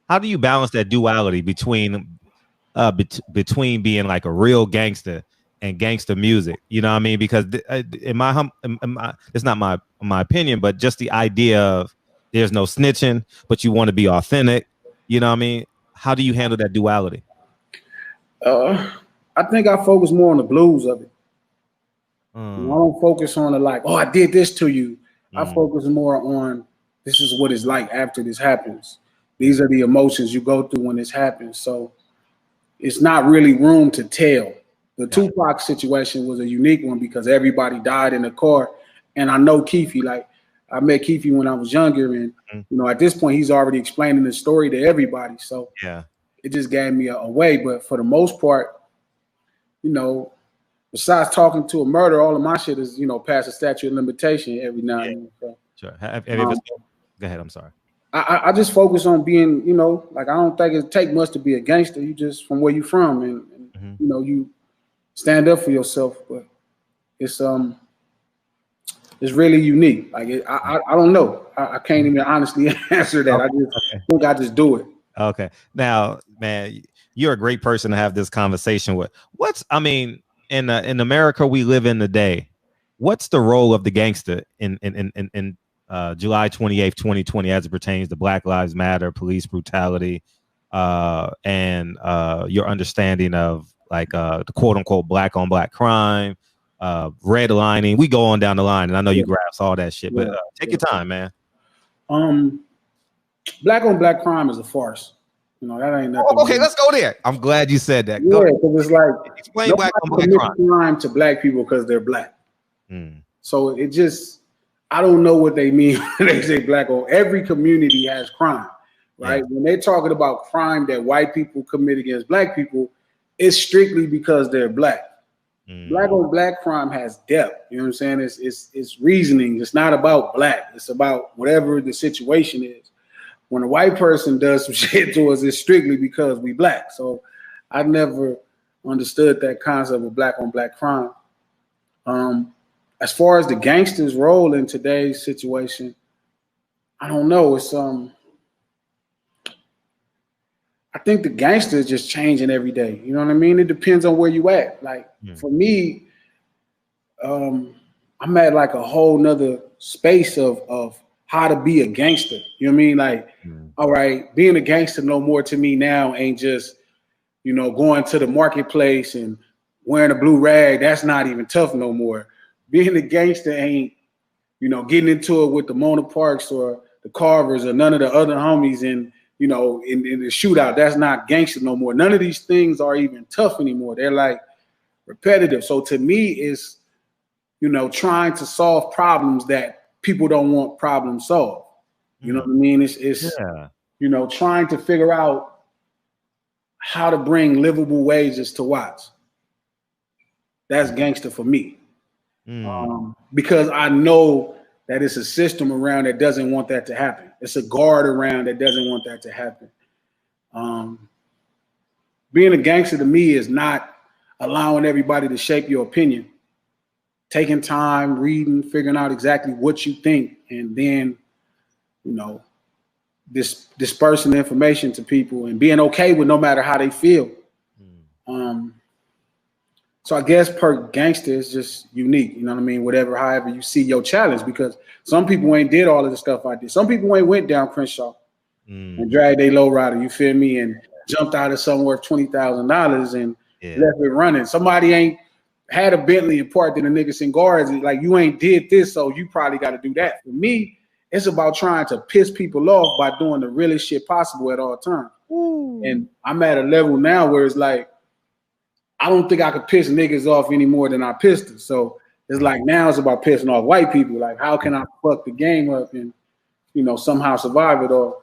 How do you balance that duality between between being like a real gangster and gangster music? You know what I mean? Because it's not my opinion, but just the idea of there's no snitching, but you want to be authentic. You know what I mean? How do you handle that duality? I think I focus more on the blues of it. I don't focus on the like, oh, I did this to you. I focus more on this is what it's like after this happens. These are the emotions you go through when this happens. So it's not really room to tell. The Tupac situation was a unique one because everybody died in the car. And I know Keefe, like I met Keefe when I was younger. And, at this point, he's already explaining the story to everybody. So it just gave me a way. But for the most part, besides talking to a murder, all of my shit is, past the statute of limitation every now and then. So, sure. Have you ever, go ahead. I'm sorry. I just focus on being, like I don't think it take much to be a gangster. You just from where you from, and you stand up for yourself. But it's really unique. Like I don't know. I can't even honestly answer that. I think I just do it. Okay. Now, man, you're a great person to have this conversation with. In America we live in today, what's the role of the gangster in July 28th, 2020, as it pertains to Black Lives Matter, police brutality, and your understanding of like the quote unquote black on black crime, redlining? We go on down the line, and I know you grasp all that shit, but take your time, man. Black on black crime is a farce. That ain't nothing. Okay, let's go there. I'm glad you said that. Yeah, because it's like explain black on black crime to black people because they're black. So it just, I don't know what they mean when they say black on. Every community has crime, right? Yeah. When they're talking about crime that white people commit against black people, it's strictly because they're black. Black on black crime has depth. You know what I'm saying? It's reasoning. It's not about black. It's about whatever the situation is. When a white person does some shit to us, it's strictly because we black. So I never understood that concept of black on black crime. As far as the gangster's role in today's situation, I don't know. It's I think the gangster is just changing every day. You know what I mean? It depends on where you at. Like for me, I'm at like a whole nother space of how to be a gangster. You know what I mean? Like, all right, being a gangster no more to me now ain't just, going to the marketplace and wearing a blue rag. That's not even tough no more. Being a gangster ain't, getting into it with the Mona Parks or the Carvers or none of the other homies in the shootout. That's not gangster no more. None of these things are even tough anymore. They're like repetitive. So to me, it's, trying to solve problems that people don't want problem solved. You know what I mean? It's trying to figure out how to bring livable wages to Watts. That's gangster for me. Because I know that it's a system around that doesn't want that to happen. It's a guard around that doesn't want that to happen. Being a gangster to me is not allowing everybody to shape your opinion. Taking time, reading, figuring out exactly what you think, and then, dispersing information to people and being okay with no matter how they feel. So I guess per gangster is just unique. You know what I mean? However you see your challenge, because some people ain't did all of the stuff I did. Some people ain't went down Crenshaw and dragged a lowrider, you feel me, and jumped out of somewhere $20,000 and left it running. Somebody ain't had a Bentley and parked in the Nickerson guards, and like, you ain't did this, so you probably got to do that. For me, it's about trying to piss people off by doing the realest shit possible at all times. And I'm at a level now where it's like, I don't think I could piss niggas off any more than I pissed them. So it's like, now it's about pissing off white people. Like, how can I fuck the game up and, somehow survive it all?